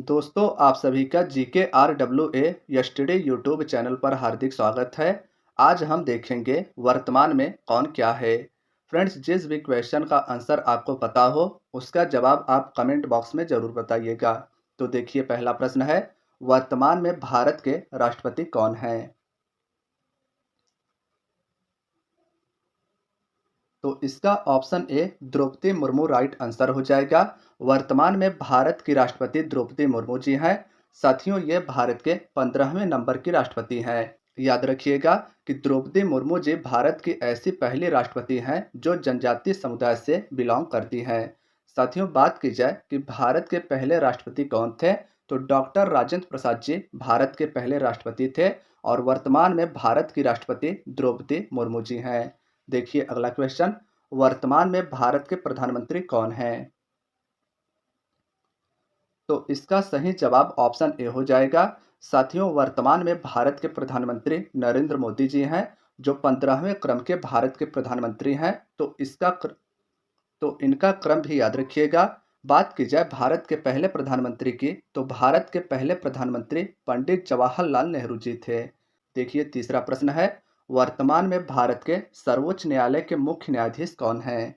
दोस्तों, आप सभी का GKRWA यस्टरडे यूट्यूब चैनल पर हार्दिक स्वागत है। आज हम देखेंगे वर्तमान में कौन क्या है। फ्रेंड्स, जिस भी क्वेश्चन का आंसर आपको पता हो उसका जवाब आप कमेंट बॉक्स में ज़रूर बताइएगा। तो देखिए, पहला प्रश्न है, वर्तमान में भारत के राष्ट्रपति कौन हैं? तो इसका option A Droupadi Murmu right answer हो जाएगा। वर्तमान में भारत की राष्ट्रपति द्रौपदी मुर्मू जी हैं। साथियों, ये भारत के 15वें नंबर की राष्ट्रपति हैं। याद रखिएगा कि द्रौपदी मुर्मू जी भारत की ऐसी पहली राष्ट्रपति हैं जो जनजातीय समुदाय से बिलोंग करती हैं। साथियों, बात की जाए कि भारत के पहले राष्ट्रपति कौन थे, तो डॉक्टर राजेंद्र प्रसाद जी भारत के पहले राष्ट्रपति थे और वर्तमान में भारत की राष्ट्रपति द्रौपदी मुर्मू जी हैं। देखिए अगला क्वेश्चन, वर्तमान में भारत के प्रधानमंत्री कौन हैं? तो इसका सही जवाब ऑप्शन ए हो जाएगा। साथियों, वर्तमान में भारत के प्रधानमंत्री नरेंद्र मोदी जी हैं, जो 15वें क्रम के भारत के प्रधानमंत्री हैं। तो इनका क्रम भी याद रखिएगा। बात की जाए भारत के पहले प्रधानमंत्री की, तो भारत के पहले प्रधानमंत्री पंडित जवाहरलाल नेहरू जी थे। देखिए तीसरा प्रश्न है, वर्तमान में भारत के सर्वोच्च न्यायालय के मुख्य न्यायाधीश कौन हैं?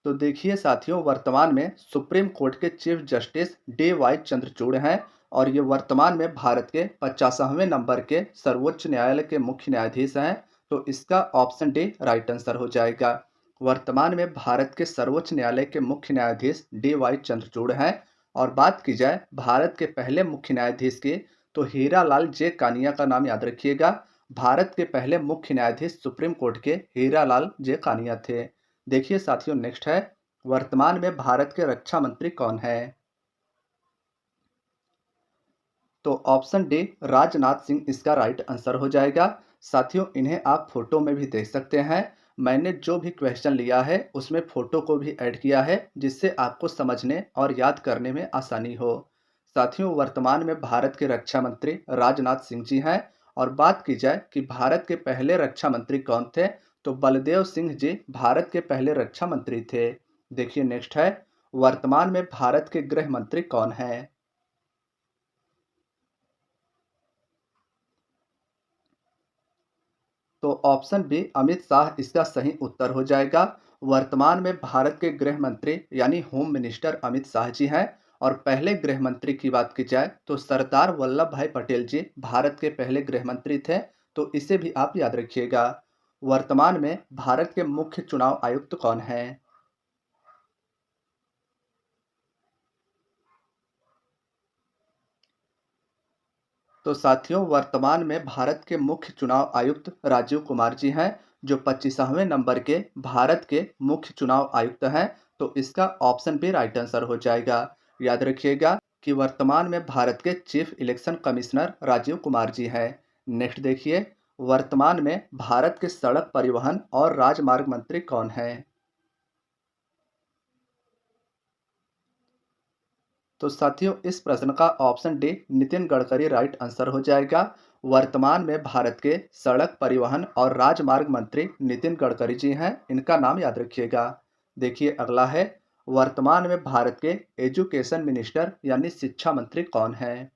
तो देखिए साथियों, वर्तमान में सुप्रीम कोर्ट के चीफ जस्टिस DY चंद्रचूड़ हैं और ये वर्तमान में भारत के 50वें नंबर के सर्वोच्च न्यायालय के मुख्य न्यायाधीश हैं। तो इसका ऑप्शन डी राइट आंसर हो जाएगा। वर्तमान में भारत के सर्वोच्च न्यायालय के मुख्य न्यायाधीश DY चंद्रचूड़ हैं। और बात की जाए भारत के पहले मुख्य न्यायाधीश की, तो हीरालाल जे कानिया का नाम याद रखिएगा। भारत के पहले मुख्य न्यायाधीश सुप्रीम कोर्ट के हीरालाल जे कानिया थे। देखिए साथियों, नेक्स्ट है, वर्तमान में भारत के रक्षा मंत्री कौन है? तो ऑप्शन डी राजनाथ सिंह इसका राइट आंसर हो जाएगा। साथियों, इन्हें आप फोटो में भी देख सकते हैं। मैंने जो भी क्वेश्चन लिया है उसमें फोटो को भी ऐड किया है, जिससे आपको समझने और याद करने में आसानी हो। साथियों, वर्तमान में भारत के रक्षा मंत्री राजनाथ सिंह जी हैं। और बात की जाए कि भारत के पहले रक्षा मंत्री कौन थे, तो बलदेव सिंह जी भारत के पहले रक्षा मंत्री थे। देखिए नेक्स्ट है, वर्तमान में भारत के गृह मंत्री कौन हैं? तो ऑप्शन बी अमित शाह इसका सही उत्तर हो जाएगा। वर्तमान में भारत के गृह मंत्री यानी होम मिनिस्टर अमित शाह जी हैं। और पहले गृह मंत्री की बात की जाए तो सरदार वल्लभ भाई पटेल जी भारत के पहले गृह मंत्री थे। तो इसे भी आप याद रखिएगा। वर्तमान में भारत के मुख्य चुनाव आयुक्त कौन हैं? तो साथियों, वर्तमान में भारत के मुख्य चुनाव आयुक्त राजीव कुमार जी हैं, जो 25वें नंबर के भारत के मुख्य चुनाव आयुक्त हैं। तो इसका ऑप्शन भी राइट आंसर हो जाएगा। याद रखिएगा कि वर्तमान में भारत के chief election commissioner Rajiv Kumar ji हैं। नेक्स्ट देखिए, वर्तमान में भारत के सड़क परिवहन और राजमार्ग मंत्री कौन हैं? तो साथियों, इस प्रश्न का option D Nitin Gadkari right answer हो जाएगा। वर्तमान में भारत के सड़क परिवहन और राजमार्ग मंत्री नितिन गडकरी जी हैं। इनका नाम याद रखिएगा। देखिए अगला है, वर्तमान में भारत के एजुकेशन मिनिस्टर यानी शिक्षा मंत्री कौन हैं?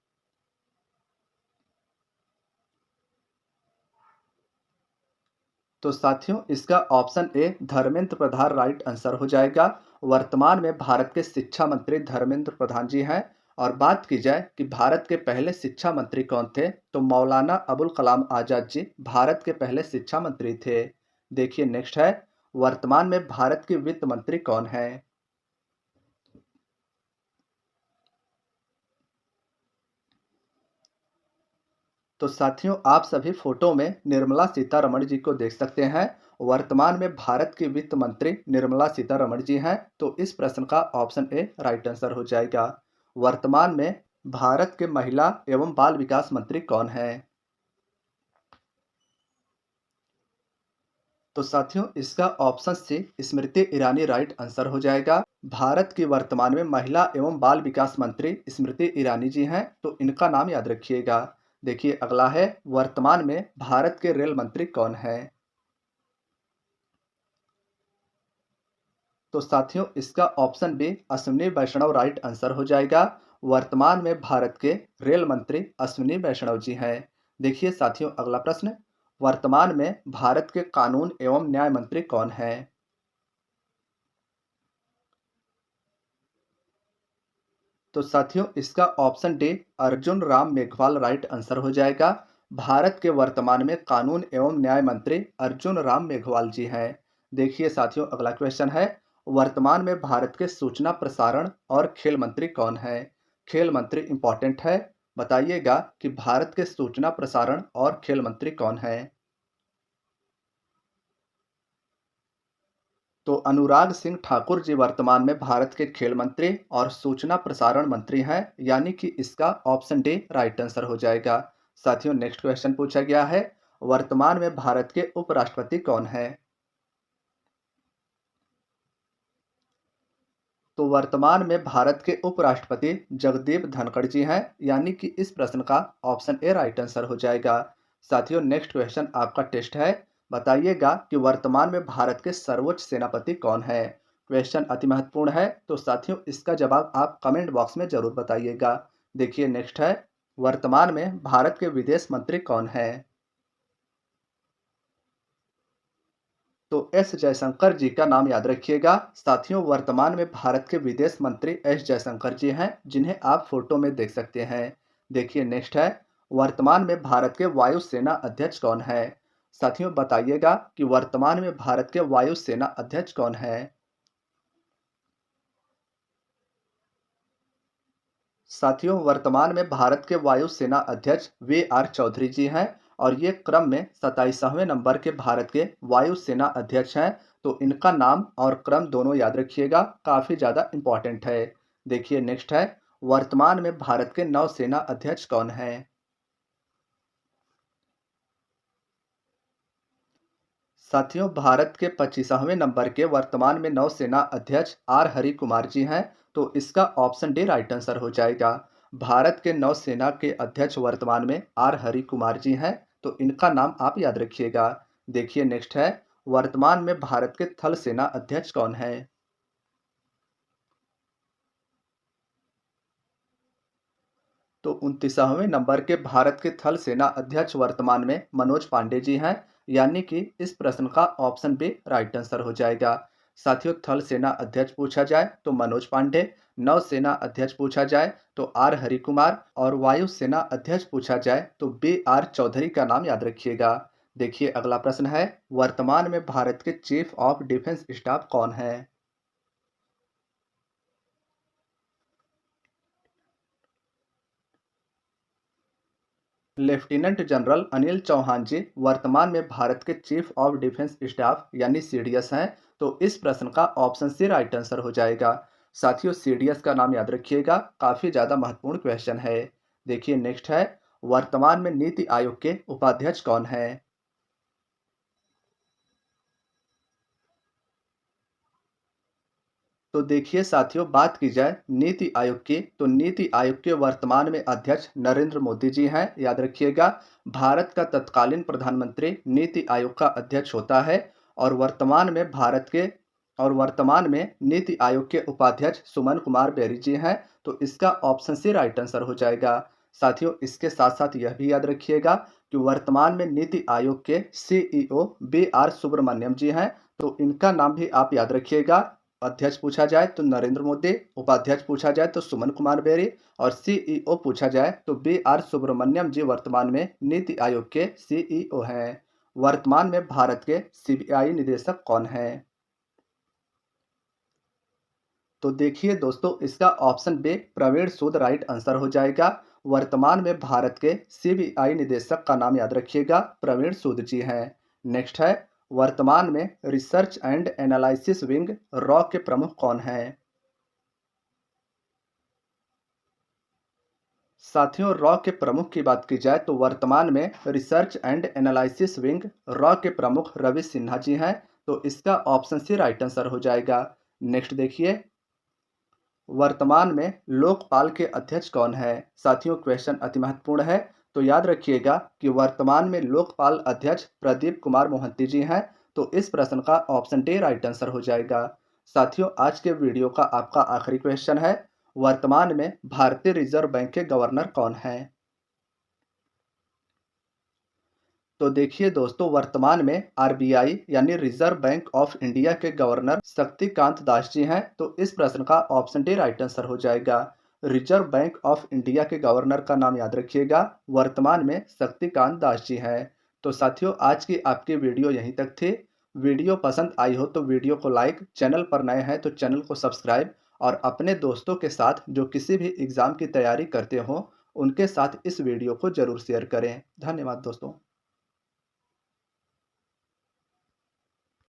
तो साथियों, इसका ऑप्शन ए धर्मेंद्र प्रधान राइट आंसर हो जाएगा। वर्तमान में भारत के शिक्षा मंत्री धर्मेंद्र प्रधान जी हैं। और बात की जाए कि भारत के पहले शिक्षा मंत्री कौन थे, तो मौलाना अबुल कलाम आजाद जी भारत के पहले शिक्षा मंत्री थे। देखिए नेक्स्ट है, वर्तमान में भारत के वित्त मंत्री कौन है? तो साथियों, आप सभी फोटो में निर्मला सीतारमण जी को देख सकते हैं। वर्तमान में भारत की वित्त मंत्री निर्मला सीतारमण जी हैं। तो इस प्रश्न का ऑप्शन ए राइट आंसर हो जाएगा। वर्तमान में भारत के महिला एवं बाल विकास मंत्री कौन हैं? तो साथियों, इसका option C Smriti Irani right answer हो जाएगा। भारत की वर्तमान में महिला एवं बाल विकास मंत्री स्मृति ईरानी जी हैं। तो इनका नाम याद रखिएगा। देखिए अगला है, वर्तमान में भारत के रेल मंत्री कौन हैं? तो साथियों इसका ऑप्शन बी अश्विनी वैष्णव राइट आंसर हो जाएगा। वर्तमान में भारत के रेल मंत्री अश्विनी वैष्णव जी हैं। देखिए साथियों अगला प्रश्न, वर्तमान में भारत के कानून एवं न्याय मंत्री कौन हैं? तो साथियों इसका option D Arjun Ram Meghwal right answer हो जाएगा। भारत के वर्तमान में कानून एवं न्याय मंत्री अर्जुन राम मेघवाल जी हैं। देखिए साथियों अगला क्वेश्चन है, वर्तमान में भारत के सूचना प्रसारण और खेल मंत्री कौन है? खेल मंत्री इंपॉर्टेंट है, बताइएगा कि भारत के सूचना प्रसारण और खेल मंत्री कौन है? तो अनुराग सिंह ठाकुर जी वर्तमान में भारत के खेल मंत्री और सूचना प्रसारण मंत्री हैं, यानी कि इसका ऑप्शन डी राइट आंसर हो जाएगा। साथियों नेक्स्ट क्वेश्चन पूछा गया है, वर्तमान में भारत के उपराष्ट्रपति कौन है? तो वर्तमान में भारत के उपराष्ट्रपति जगदीप धनखड़ जी हैं, यानी कि इस प्रश्न का ऑप्शन ए राइट आंसर हो जाएगा। साथियों नेक्स्ट क्वेश्चन आपका टेस्ट है, बताइएगा कि वर्तमान में भारत के सर्वोच्च सेनापति कौन है? क्वेश्चन अति महत्वपूर्ण है, तो साथियों इसका जवाब आप कमेंट बॉक्स में जरूर बताइएगा। देखिए नेक्स्ट है, वर्तमान में भारत के विदेश मंत्री कौन है? तो एस जयशंकर जी का नाम याद रखिएगा। साथियों वर्तमान में भारत के विदेश मंत्री एस जयशंकर जी हैं, जिन्हें आप फोटो में देख सकते हैं। देखिए नेक्स्ट है, वर्तमान में भारत के वायुसेना अध्यक्ष कौन है? साथियों बताइएगा कि वर्तमान में भारत के वायुसेना अध्यक्ष कौन है? साथियों वर्तमान में भारत के वायुसेना अध्यक्ष वी आर चौधरी जी हैं, और ये क्रम में 27वें नंबर के भारत के वायुसेना अध्यक्ष हैं। तो इनका नाम और क्रम दोनों याद रखिएगा, काफ़ी ज़्यादा इंपॉर्टेंट है। देखिए नेक्स्ट है, वर्तमान में भारत के नौसेना अध्यक्ष कौन हैं? साथियों भारत के 25वें नंबर के वर्तमान में नौसेना अध्यक्ष आर हरि कुमार जी हैं, तो इसका ऑप्शन डी राइट आंसर हो जाएगा। भारत के नौसेना के अध्यक्ष वर्तमान में आर हरि कुमार जी हैं, तो इनका नाम आप याद रखिएगा। देखिए नेक्स्ट है, वर्तमान में भारत के थल सेना अध्यक्ष कौन है? तो 29वें नंबर के भारत के थल सेना अध्यक्ष वर्तमान में मनोज पांडे जी हैं, यानी कि इस प्रश्न का ऑप्शन बी राइट आंसर हो जाएगा। साथियों थल सेना अध्यक्ष पूछा जाए तो मनोज पांडे, नौसेना अध्यक्ष पूछा जाए तो आर हरि कुमार, और वायु सेना अध्यक्ष पूछा जाए तो बी आर चौधरी का नाम याद रखिएगा। देखिए अगला प्रश्न है, वर्तमान में भारत के चीफ ऑफ डिफेंस स्टाफ कौन है? लेफ्टिनेंट जनरल अनिल चौहान जी वर्तमान में भारत के चीफ ऑफ डिफेंस स्टाफ यानी सीडीएस हैं, तो इस प्रश्न का ऑप्शन सी राइट आंसर हो जाएगा। साथियों सीडीएस का नाम याद रखिएगा, काफ़ी ज़्यादा महत्वपूर्ण क्वेश्चन है। देखिए नेक्स्ट है, वर्तमान में नीति आयोग के उपाध्यक्ष कौन है? तो देखिए साथियों बात की जाए नीति आयोग की, तो नीति आयोग के वर्तमान में अध्यक्ष नरेंद्र मोदी जी हैं, याद रखिएगा। भारत का तत्कालीन प्रधानमंत्री नीति आयोग का अध्यक्ष होता है, और वर्तमान में नीति आयोग के उपाध्यक्ष सुमन कुमार बेरी जी हैं, तो इसका ऑप्शन सी राइट आंसर हो जाएगा। साथियों इसके साथ साथ यह भी याद रखिएगा कि वर्तमान में नीति आयोग के सीईओ बी आर सुब्रमण्यम जी हैं, तो इनका नाम भी आप याद रखिएगा। अध्यक्ष पूछा जाए तो नरेंद्र मोदी, उपाध्यक्ष पूछा जाए तो सुमन कुमार बेरी, और सीईओ पूछा जाए तो बी आर सुब्रमण्यम जी वर्तमान में नीति आयोग के सीईओ हैं। वर्तमान में भारत के सीबीआई निदेशक कौन हैं? तो देखिए दोस्तों इसका ऑप्शन बी प्रवीण सूद राइट आंसर हो जाएगा। वर्तमान में भारत के सीबीआई निदेशक का नाम याद रखिएगा, प्रवीण सूद जी हैं। नेक्स्ट है, वर्तमान में research and analysis wing raw के प्रमुख कौन हैं? साथियों रॉ के प्रमुख की बात की जाए तो वर्तमान में research and analysis wing raw के प्रमुख रवि सिन्हा जी हैं, तो इसका ऑप्शन सी राइट आंसर हो जाएगा। नेक्स्ट देखिए, वर्तमान में लोकपाल के अध्यक्ष कौन है? साथियों क्वेश्चन अति महत्वपूर्ण है, तो याद रखिएगा कि वर्तमान में लोकपाल अध्यक्ष प्रदीप कुमार मोहंती जी हैं, तो इस प्रश्न का ऑप्शन डी राइट आंसर हो जाएगा। साथियों, आज के वीडियो का आपका आखिरी क्वेश्चन है, वर्तमान में भारतीय रिजर्व बैंक के गवर्नर कौन हैं? तो देखिए दोस्तों, वर्तमान में आरबीआई यानी रिजर्व बैंक ऑफ इंडिया के गवर्नर शक्तिकांत दास जी हैं। तो इस प्रश्न का ऑप्शन डी राइट आंसर हो जाएगा। रिजर्व बैंक ऑफ इंडिया के गवर्नर का नाम याद रखिएगा, वर्तमान में शक्तिकांत दास जी हैं। तो साथियों, आज की आपकी वीडियो यहीं तक थी। वीडियो पसंद आई हो तो वीडियो को लाइक, चैनल पर नए हैं तो चैनल को सब्सक्राइब और अपने दोस्तों के साथ जो किसी भी एग्जाम की तैयारी करते हो उनके साथ इस वीडियो को जरूर शेयर करें। धन्यवाद दोस्तों।